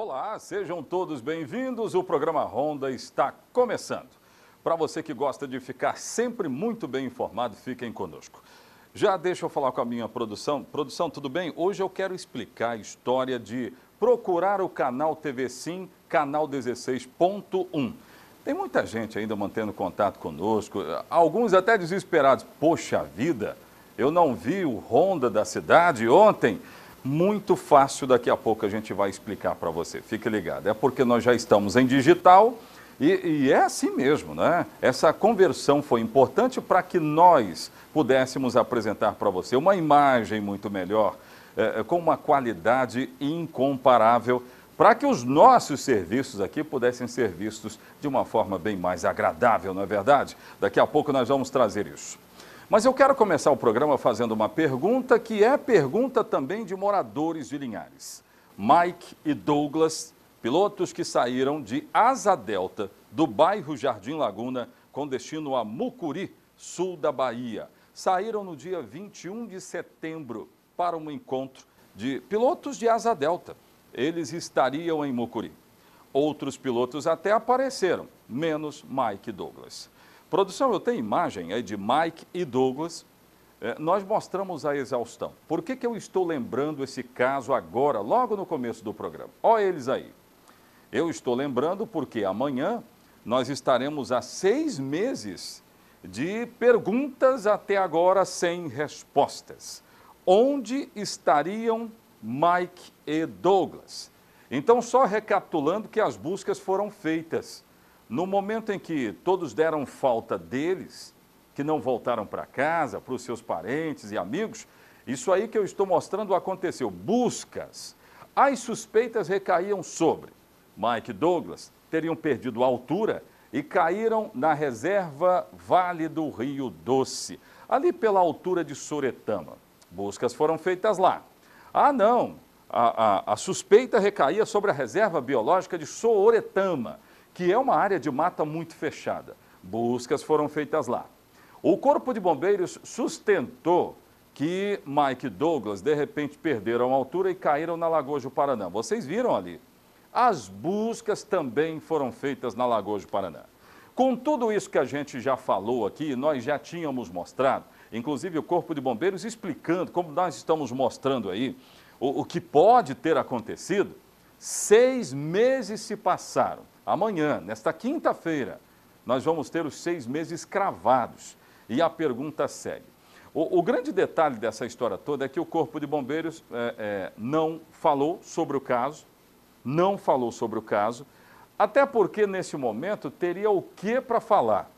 Olá, sejam todos bem-vindos. O programa Ronda está começando. Para você que gosta de ficar sempre muito bem informado, fiquem conosco. Já deixa eu falar com a minha produção. Produção, tudo bem? Hoje eu quero explicar a história de procurar o canal TV Sim, canal 16.1. Tem muita gente ainda mantendo contato conosco, alguns até desesperados. Poxa vida, eu não vi o Ronda da cidade ontem. Muito fácil, daqui a pouco a gente vai explicar para você. Fique ligado, é porque nós já estamos em digital e é assim mesmo, né? Essa conversão foi importante para que nós pudéssemos apresentar para você uma imagem muito melhor, com uma qualidade incomparável, para que os nossos serviços aqui pudessem ser vistos de uma forma bem mais agradável, não é verdade? Daqui a pouco nós vamos trazer isso. Mas eu quero começar o programa fazendo uma pergunta que é pergunta também de moradores de Linhares. Mike e Douglas, pilotos que saíram de Asa Delta, do bairro Jardim Laguna, com destino a Mucuri, sul da Bahia. Saíram no dia 21 de setembro para um encontro de pilotos de Asa Delta. Eles estariam em Mucuri. Outros pilotos até apareceram, menos Mike e Douglas. Produção, eu tenho imagem aí de Mike e Douglas. Nós mostramos a exaustão. Por que eu estou lembrando esse caso agora, logo no começo do programa? Olha eles aí. Eu estou lembrando porque amanhã nós estaremos há 6 meses de perguntas até agora sem respostas. Onde estariam Mike e Douglas? Então, só recapitulando que as buscas foram feitas. No momento em que todos deram falta deles, que não voltaram para casa, para os seus parentes e amigos, isso aí que eu estou mostrando aconteceu. Buscas. As suspeitas recaíam sobre Mike e Douglas, teriam perdido a altura e caíram na reserva Vale do Rio Doce, ali pela altura de Soretama. Buscas foram feitas lá. Ah, não, a suspeita recaía sobre a reserva biológica de Soretama, que é uma área de mata muito fechada. Buscas foram feitas lá. O Corpo de Bombeiros sustentou que Mike e Douglas, de repente, perderam a altura e caíram na Lagoa do Paranã. Vocês viram ali. As buscas também foram feitas na Lagoa do Paranã. Com tudo isso que a gente já falou aqui, nós já tínhamos mostrado, inclusive o Corpo de Bombeiros explicando, como nós estamos mostrando aí, o que pode ter acontecido. 6 meses se passaram. Amanhã, nesta quinta-feira, nós vamos ter os 6 meses cravados. E a pergunta segue. O grande detalhe dessa história toda é que o Corpo de Bombeiros não falou sobre o caso, até porque nesse momento teria o que para falar,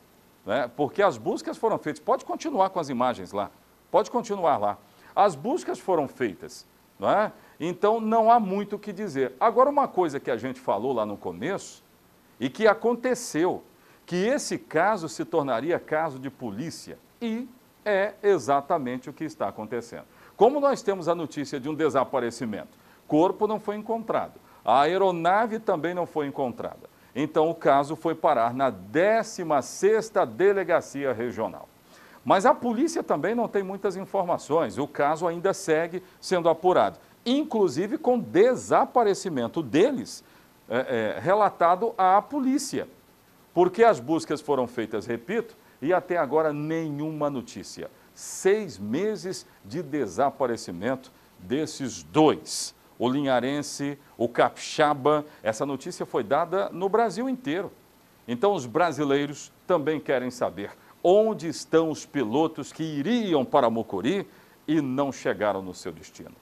né? Porque as buscas foram feitas. Pode continuar com as imagens lá, pode continuar lá. As buscas foram feitas, não é? Então não há muito o que dizer. Agora, uma coisa que a gente falou lá no começo, e que aconteceu, que esse caso se tornaria caso de polícia, e é exatamente o que está acontecendo. Como nós temos a notícia de um desaparecimento, corpo não foi encontrado, a aeronave também não foi encontrada, então o caso foi parar na 16ª Delegacia Regional. Mas a polícia também não tem muitas informações, o caso ainda segue sendo apurado, inclusive com desaparecimento deles, relatado à polícia, porque as buscas foram feitas, repito, e até agora nenhuma notícia. 6 meses de desaparecimento desses dois, o linharense, o capixaba. Essa notícia foi dada no Brasil inteiro. Então os brasileiros também querem saber onde estão os pilotos que iriam para Mucuri e não chegaram no seu destino.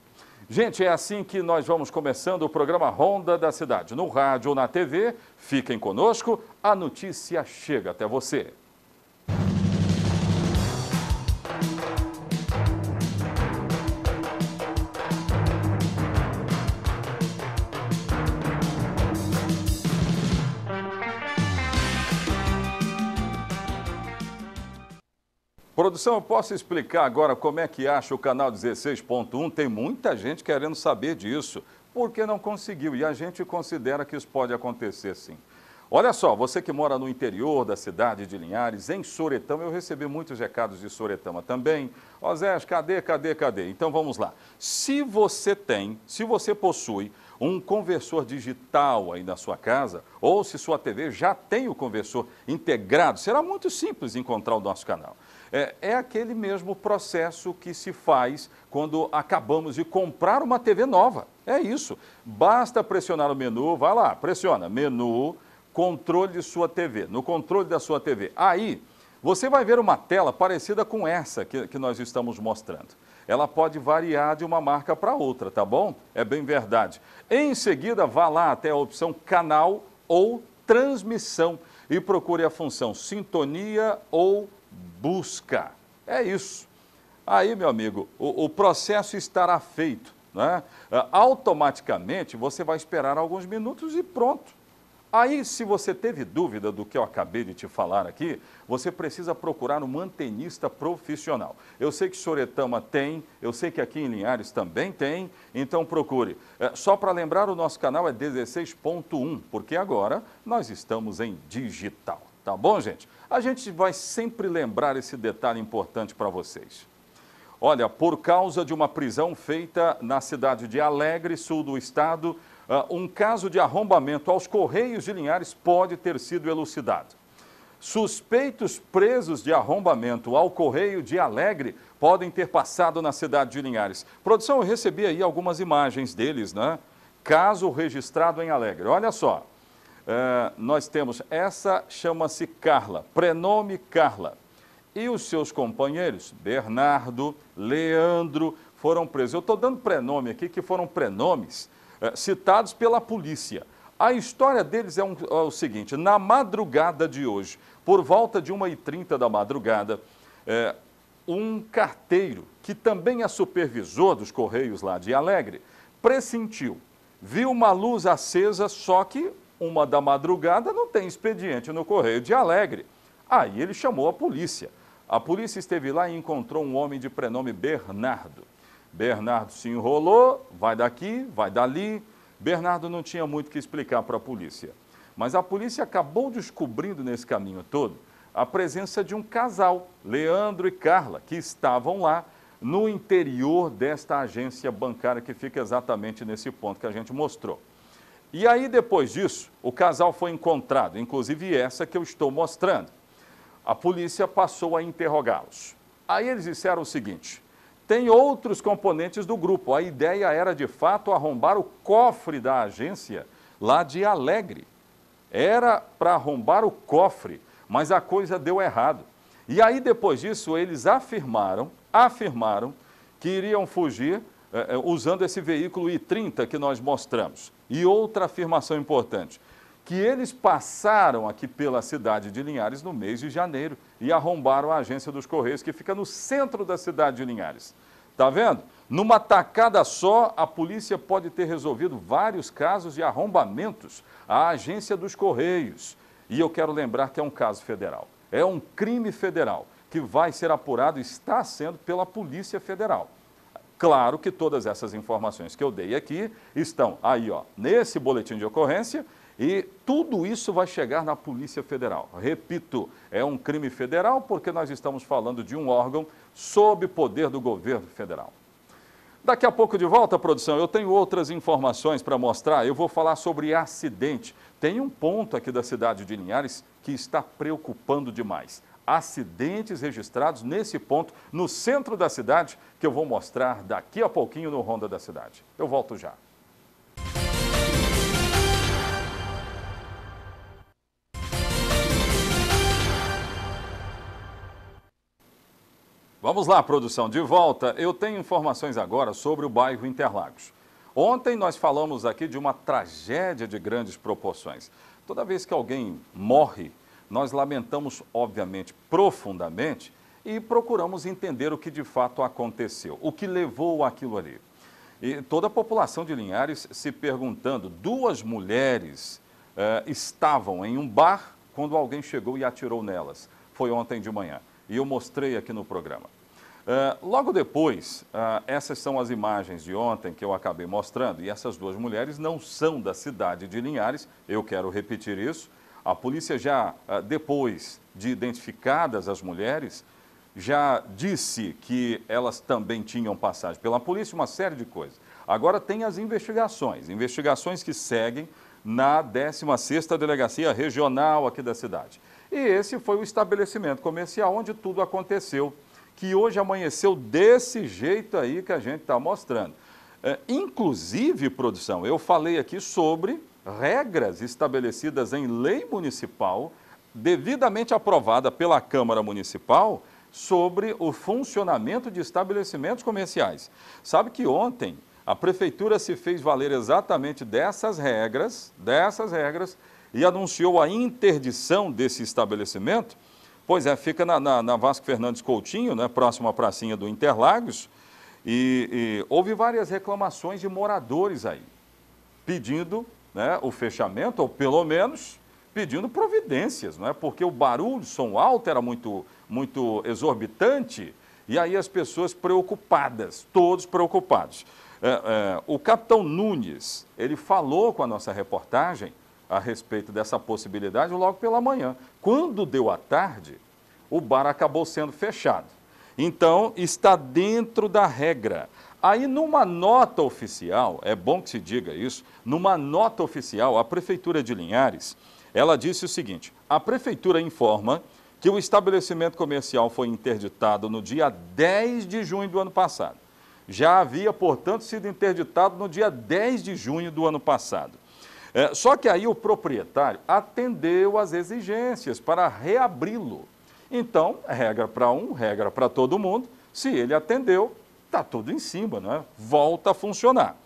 Gente, é assim que nós vamos começando o programa Ronda da Cidade. No rádio ou na TV, fiquem conosco, a notícia chega até você. Produção, eu posso explicar agora como é que acha o canal 16.1? Tem muita gente querendo saber disso, porque não conseguiu, e a gente considera que isso pode acontecer sim. Olha só, você que mora no interior da cidade de Linhares, em Soretama, eu recebi muitos recados de Soretama também. Ó Zé, cadê? Então vamos lá. Se você possui um conversor digital aí na sua casa, ou se sua TV já tem o conversor integrado, será muito simples encontrar o nosso canal. É aquele mesmo processo que se faz quando acabamos de comprar uma TV nova. É isso. Basta pressionar o menu, vai lá, pressiona, menu, controle de sua TV. No controle da sua TV. Aí, você vai ver uma tela parecida com essa que nós estamos mostrando. Ela pode variar de uma marca para outra, tá bom? É bem verdade. Em seguida, vá lá até a opção canal ou transmissão e procure a função sintonia ou busca. É isso. Aí, meu amigo, o processo estará feito, né? Automaticamente, você vai esperar alguns minutos e pronto. Aí, se você teve dúvida do que eu acabei de te falar aqui, você precisa procurar um antenista profissional. Eu sei que Soretama tem, eu sei que aqui em Linhares também tem, então procure. Só para lembrar, o nosso canal é 16.1, porque agora nós estamos em digital. Tá bom, gente? A gente vai sempre lembrar esse detalhe importante para vocês. Olha, por causa de uma prisão feita na cidade de Alegre, sul do estado, um caso de arrombamento aos Correios de Linhares pode ter sido elucidado. Suspeitos presos de arrombamento ao Correio de Alegre podem ter passado na cidade de Linhares. Produção, eu recebi aí algumas imagens deles, né? Caso registrado em Alegre. Olha só, nós temos, essa chama-se Carla, prenome Carla. E os seus companheiros, Bernardo, Leandro, foram presos. Eu estou dando prenome aqui, que foram prenomes citados pela polícia. A história deles é o seguinte: na madrugada de hoje, por volta de 1h30 da madrugada, um carteiro, que também é supervisor dos Correios lá de Alegre, pressentiu, viu uma luz acesa, só que 1 da madrugada não tem expediente no Correio de Alegre. Aí ele chamou a polícia. A polícia esteve lá e encontrou um homem de prenome Bernardo. Bernardo se enrolou, vai daqui, vai dali. Bernardo não tinha muito o que explicar para a polícia. Mas a polícia acabou descobrindo nesse caminho todo a presença de um casal, Leandro e Carla, que estavam lá no interior desta agência bancária que fica exatamente nesse ponto que a gente mostrou. E aí, depois disso, o casal foi encontrado, inclusive essa que eu estou mostrando. A polícia passou a interrogá-los. Aí eles disseram o seguinte: tem outros componentes do grupo. A ideia era, de fato, arrombar o cofre da agência lá de Alegre. Era para arrombar o cofre, mas a coisa deu errado. E aí, depois disso, eles afirmaram que iriam fugir usando esse veículo I-30 que nós mostramos. E outra afirmação importante, que eles passaram aqui pela cidade de Linhares no mês de janeiro e arrombaram a agência dos Correios, que fica no centro da cidade de Linhares. Tá vendo? Numa tacada só, a polícia pode ter resolvido vários casos de arrombamentos à agência dos Correios. E eu quero lembrar que é um caso federal. É um crime federal que vai ser apurado e está sendo pela Polícia Federal. Claro que todas essas informações que eu dei aqui estão aí, ó, nesse boletim de ocorrência, e tudo isso vai chegar na Polícia Federal. Repito, é um crime federal porque nós estamos falando de um órgão sob poder do governo federal. Daqui a pouco de volta, produção, eu tenho outras informações para mostrar. Eu vou falar sobre acidente. Tem um ponto aqui da cidade de Linhares que está preocupando demais. Acidentes registrados nesse ponto, no centro da cidade, que eu vou mostrar daqui a pouquinho no Ronda da Cidade. Eu volto já. Vamos lá, produção, de volta. Eu tenho informações agora sobre o bairro Interlagos. Ontem nós falamos aqui de uma tragédia de grandes proporções. Toda vez que alguém morre, nós lamentamos, obviamente, profundamente e procuramos entender o que de fato aconteceu, o que levou aquilo ali. E toda a população de Linhares se perguntando, 2 mulheres estavam em um bar quando alguém chegou e atirou nelas. Foi ontem de manhã. E eu mostrei aqui no programa. Logo depois, essas são as imagens de ontem que eu acabei mostrando, e essas 2 mulheres não são da cidade de Linhares, eu quero repetir isso. A polícia já, depois de identificadas as mulheres, já disse que elas também tinham passagem pela polícia, uma série de coisas. Agora tem as investigações que seguem na 16ª Delegacia Regional aqui da cidade. E esse foi o estabelecimento comercial onde tudo aconteceu, que hoje amanheceu desse jeito aí que a gente está mostrando. Inclusive, produção, eu falei aqui sobre regras estabelecidas em lei municipal, devidamente aprovada pela Câmara Municipal, sobre o funcionamento de estabelecimentos comerciais. Sabe que ontem a Prefeitura se fez valer exatamente dessas regras e anunciou a interdição desse estabelecimento? Pois é, fica na Vasco Fernandes Coutinho, né, próximo à pracinha do Interlagos, e houve várias reclamações de moradores aí, pedindo, né, o fechamento, ou pelo menos pedindo providências, não é? Porque o barulho, o som alto era muito exorbitante, e aí as pessoas preocupadas, todos preocupados. O capitão Nunes, ele falou com a nossa reportagem a respeito dessa possibilidade logo pela manhã. Quando deu a tarde, o bar acabou sendo fechado. Então, está dentro da regra. Aí, numa nota oficial, é bom que se diga isso, numa nota oficial, a Prefeitura de Linhares, ela disse o seguinte: a Prefeitura informa que o estabelecimento comercial foi interditado no dia 10 de junho do ano passado. Já havia, portanto, sido interditado no dia 10 de junho do ano passado. Só que aí o proprietário atendeu às exigências para reabri-lo. Então, regra para um, regra para todo mundo. Se ele atendeu, está tudo em cima, né? Volta a funcionar.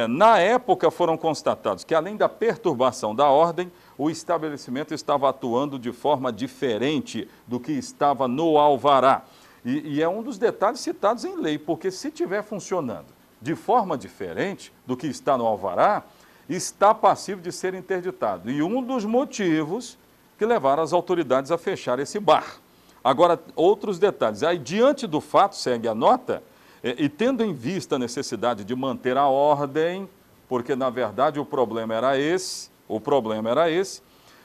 Na época foram constatados que, além da perturbação da ordem, o estabelecimento estava atuando de forma diferente do que estava no alvará. E é um dos detalhes citados em lei, porque se estiver funcionando de forma diferente do que está no alvará, está passível de ser interditado. E um dos motivos que levaram as autoridades a fechar esse bar. Agora, outros detalhes. Aí, diante do fato, segue a nota, e tendo em vista a necessidade de manter a ordem, porque, na verdade, o problema era esse,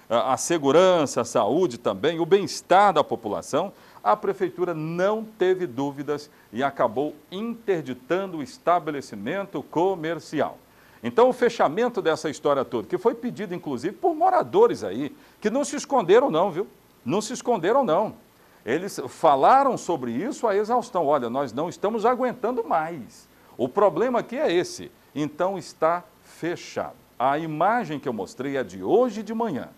a segurança, a saúde também, o bem-estar da população, a Prefeitura não teve dúvidas e acabou interditando o estabelecimento comercial. Então, o fechamento dessa história toda, que foi pedido, inclusive, por moradores aí, que não se esconderam não, viu? Não se esconderam não. Eles falaram sobre isso à exaustão. Olha, nós não estamos aguentando mais. O problema aqui é esse. Então, está fechado. A imagem que eu mostrei é de hoje de manhã.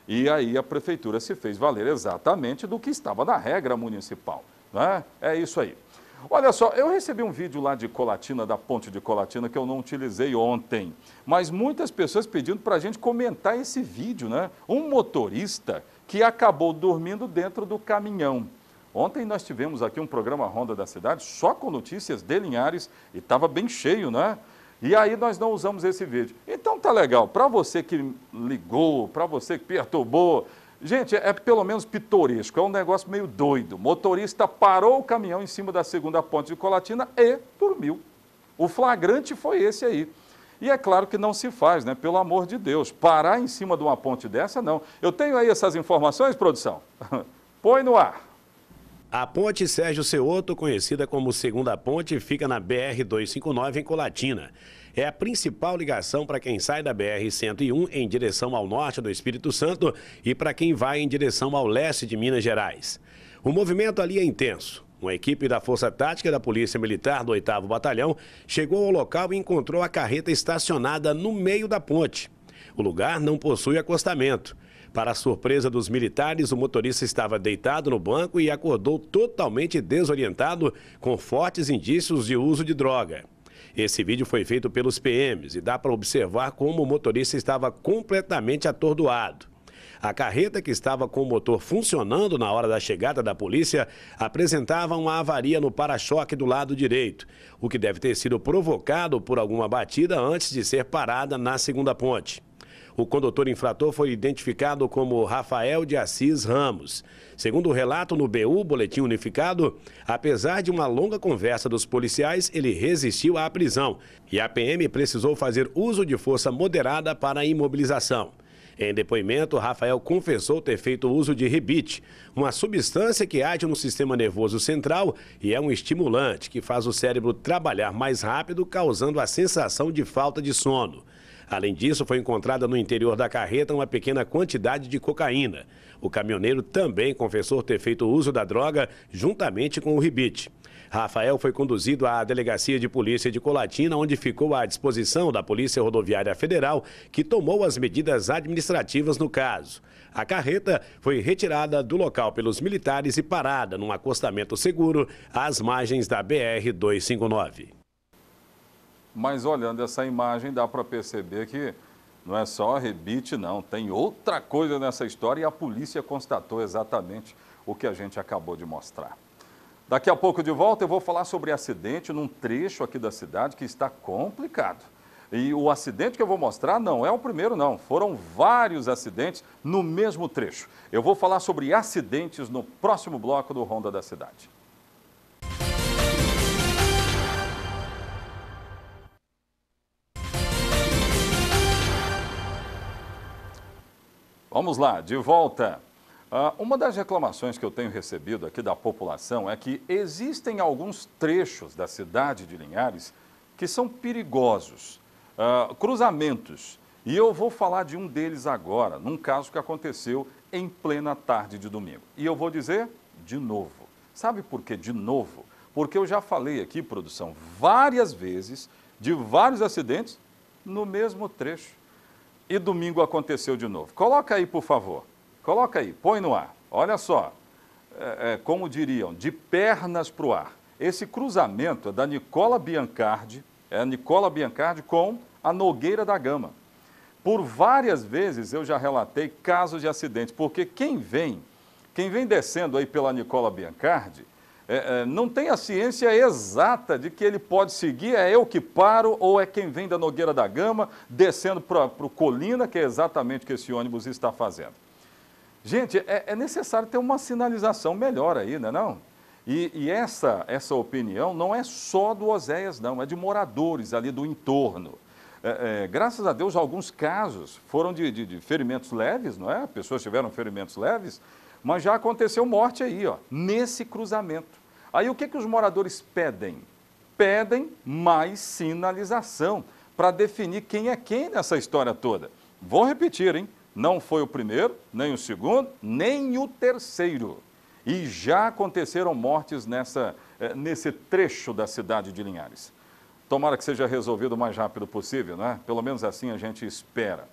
E aí a Prefeitura se fez valer exatamente do que estava na regra municipal, né? É isso aí. Olha só, eu recebi um vídeo lá de Colatina, da ponte de Colatina, que eu não utilizei ontem, mas muitas pessoas pedindo para a gente comentar esse vídeo, né? Um motorista que acabou dormindo dentro do caminhão. Ontem nós tivemos aqui um programa Ronda da Cidade, só com notícias de Linhares, e estava bem cheio, né? E aí nós não usamos esse vídeo. Então tá legal, para você que ligou, para você que perturbou, gente, é pelo menos pitoresco, é um negócio meio doido. O motorista parou o caminhão em cima da segunda ponte de Colatina e dormiu. O flagrante foi esse aí. E é claro que não se faz, né? Pelo amor de Deus, parar em cima de uma ponte dessa, não. Eu tenho aí essas informações, produção? Põe no ar. A ponte Sérgio Ceoto, conhecida como Segunda Ponte, fica na BR-259 em Colatina. É a principal ligação para quem sai da BR-101 em direção ao norte do Espírito Santo e para quem vai em direção ao leste de Minas Gerais. O movimento ali é intenso. Uma equipe da Força Tática da Polícia Militar do 8º Batalhão chegou ao local e encontrou a carreta estacionada no meio da ponte. O lugar não possui acostamento. Para a surpresa dos militares, o motorista estava deitado no banco e acordou totalmente desorientado, com fortes indícios de uso de droga. Esse vídeo foi feito pelos PMs e dá para observar como o motorista estava completamente atordoado. A carreta, que estava com o motor funcionando na hora da chegada da polícia, apresentava uma avaria no para-choque do lado direito, o que deve ter sido provocado por alguma batida antes de ser parada na segunda ponte. O condutor infrator foi identificado como Rafael de Assis Ramos. Segundo o relato no BU, Boletim Unificado, apesar de uma longa conversa dos policiais, ele resistiu à prisão e a PM precisou fazer uso de força moderada para a imobilização. Em depoimento, Rafael confessou ter feito uso de rebite, uma substância que age no sistema nervoso central e é um estimulante que faz o cérebro trabalhar mais rápido, causando a sensação de falta de sono. Além disso, foi encontrada no interior da carreta uma pequena quantidade de cocaína. O caminhoneiro também confessou ter feito uso da droga juntamente com o rebite. Rafael foi conduzido à Delegacia de Polícia de Colatina, onde ficou à disposição da Polícia Rodoviária Federal, que tomou as medidas administrativas no caso. A carreta foi retirada do local pelos militares e parada num acostamento seguro às margens da BR-259. Mas olhando essa imagem, dá para perceber que não é só rebite, não. Tem outra coisa nessa história e a polícia constatou exatamente o que a gente acabou de mostrar. Daqui a pouco de volta eu vou falar sobre acidente num trecho aqui da cidade que está complicado. E o acidente que eu vou mostrar não é o primeiro, não. Foram vários acidentes no mesmo trecho. Eu vou falar sobre acidentes no próximo bloco do Ronda da Cidade. Vamos lá, de volta. Uma das reclamações que eu tenho recebido aqui da população é que existem alguns trechos da cidade de Linhares que são perigosos, cruzamentos. E eu vou falar de um deles agora, num caso que aconteceu em plena tarde de domingo. E eu vou dizer de novo. Sabe por que de novo? Porque eu já falei aqui, produção, várias vezes de vários acidentes no mesmo trecho. E domingo aconteceu de novo. Coloca aí, por favor. Coloca aí, põe no ar. Olha só, como diriam, de pernas para o ar. Esse cruzamento é da Nicola Biancardi, com a Nogueira da Gama. Por várias vezes eu já relatei casos de acidentes, porque quem vem descendo aí pela Nicola Biancardi, não tem a ciência exata de que ele pode seguir, é eu que paro ou é quem vem da Nogueira da Gama descendo para o Colina, que é exatamente o que esse ônibus está fazendo. Gente, é necessário ter uma sinalização melhor aí, não é não? E essa opinião não é só do Oséias, não, é de moradores ali do entorno. Graças a Deus, alguns casos foram de ferimentos leves, não é? Pessoas tiveram ferimentos leves, mas já aconteceu morte aí, ó, nesse cruzamento. Aí o que os moradores pedem? Pedem mais sinalização para definir quem é quem nessa história toda. Vou repetir, hein? Não foi o primeiro, nem o segundo, nem o terceiro. E já aconteceram mortes nesse trecho da cidade de Linhares. Tomara que seja resolvido o mais rápido possível, né? Pelo menos assim a gente espera.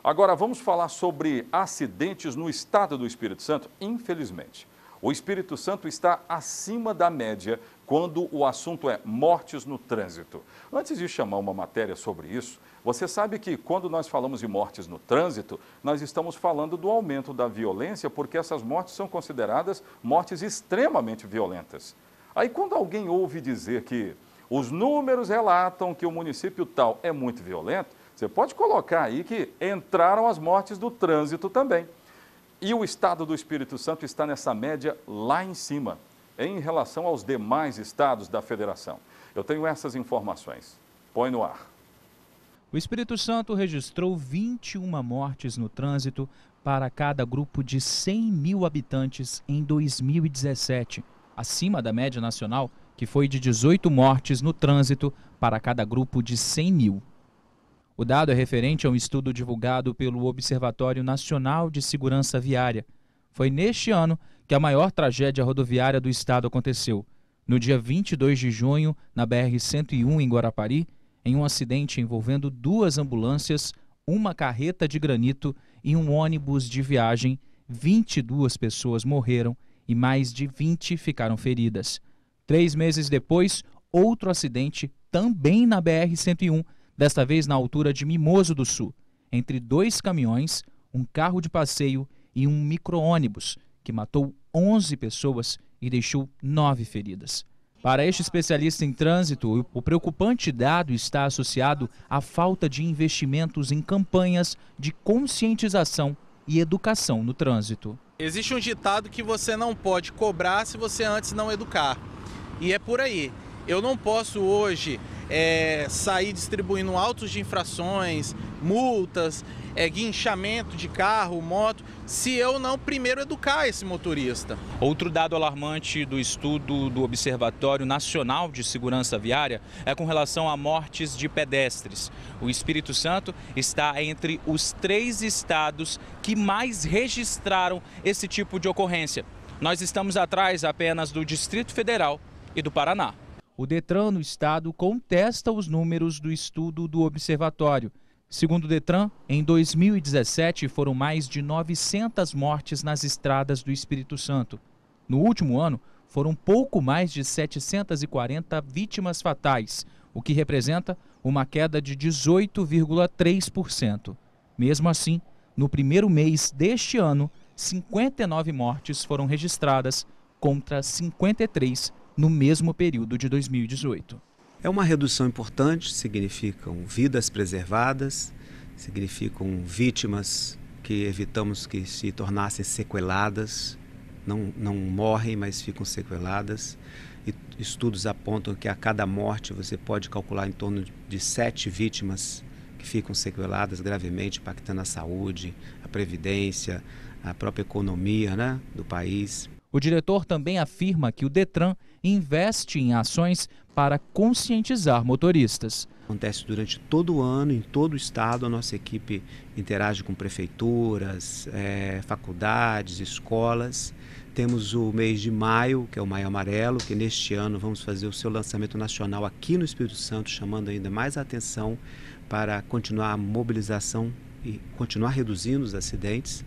Agora, vamos falar sobre acidentes no estado do Espírito Santo. Infelizmente, o Espírito Santo está acima da média quando o assunto é mortes no trânsito. Antes de chamar uma matéria sobre isso, você sabe que quando nós falamos de mortes no trânsito, nós estamos falando do aumento da violência, porque essas mortes são consideradas mortes extremamente violentas. Aí quando alguém ouve dizer que os números relatam que o município tal é muito violento, você pode colocar aí que entraram as mortes do trânsito também. E o estado do Espírito Santo está nessa média lá em cima, em relação aos demais estados da federação. Eu tenho essas informações. Põe no ar. O Espírito Santo registrou 21 mortes no trânsito para cada grupo de 100 mil habitantes em 2017, acima da média nacional, que foi de 18 mortes no trânsito para cada grupo de 100 mil. O dado é referente a um estudo divulgado pelo Observatório Nacional de Segurança Viária. Foi neste ano que a maior tragédia rodoviária do estado aconteceu. No dia 22 de junho, na BR-101 em Guarapari, em um acidente envolvendo 2 ambulâncias, uma carreta de granito e um ônibus de viagem, 22 pessoas morreram e mais de 20 ficaram feridas. 3 meses depois, outro acidente, também na BR-101, desta vez na altura de Mimoso do Sul, entre 2 caminhões, um carro de passeio e um micro-ônibus, que matou 11 pessoas e deixou 9 feridas. Para este especialista em trânsito, o preocupante dado está associado à falta de investimentos em campanhas de conscientização e educação no trânsito. Existe um ditado que você não pode cobrar se você antes não educar. E é por aí. Eu não posso hoje sair distribuindo autos de infrações, multas, guinchamento de carro, moto, se eu não primeiro educar esse motorista. Outro dado alarmante do estudo do Observatório Nacional de Segurança Viária é com relação a mortes de pedestres. O Espírito Santo está entre os 3 estados que mais registraram esse tipo de ocorrência. Nós estamos atrás apenas do Distrito Federal e do Paraná. O Detran no estado contesta os números do estudo do observatório. Segundo o Detran, em 2017 foram mais de 900 mortes nas estradas do Espírito Santo. No último ano, foram pouco mais de 740 vítimas fatais, o que representa uma queda de 18,3%. Mesmo assim, no primeiro mês deste ano, 59 mortes foram registradas contra 53 no mesmo período de 2018. É uma redução importante, significam vidas preservadas, significam vítimas que evitamos que se tornassem sequeladas, não morrem, mas ficam sequeladas. E estudos apontam que a cada morte você pode calcular em torno de 7 vítimas que ficam sequeladas gravemente, impactando a saúde, a previdência, a própria economia, né, do país. O diretor também afirma que o Detran investe em ações para conscientizar motoristas. Acontece durante todo o ano, em todo o estado, a nossa equipe interage com prefeituras, faculdades, escolas. Temos o mês de maio, que é o Maio Amarelo, que neste ano vamos fazer o seu lançamento nacional aqui no Espírito Santo, chamando ainda mais a atenção para continuar a mobilização e continuar reduzindo os acidentes.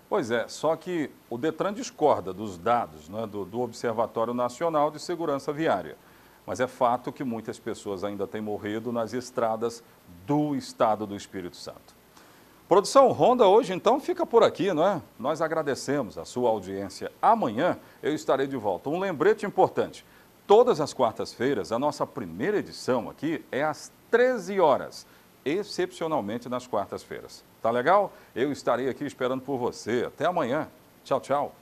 Pois é, só que o Detran discorda dos dados, né, do Observatório Nacional de Segurança Viária. Mas é fato que muitas pessoas ainda têm morrido nas estradas do estado do Espírito Santo. Produção Honda hoje, então, fica por aqui, não é? Nós agradecemos a sua audiência. Amanhã eu estarei de volta. Um lembrete importante. Todas as quartas-feiras, a nossa primeira edição aqui é às 13 horas, excepcionalmente nas quartas-feiras. Tá legal? Eu estarei aqui esperando por você. Até amanhã. Tchau, tchau.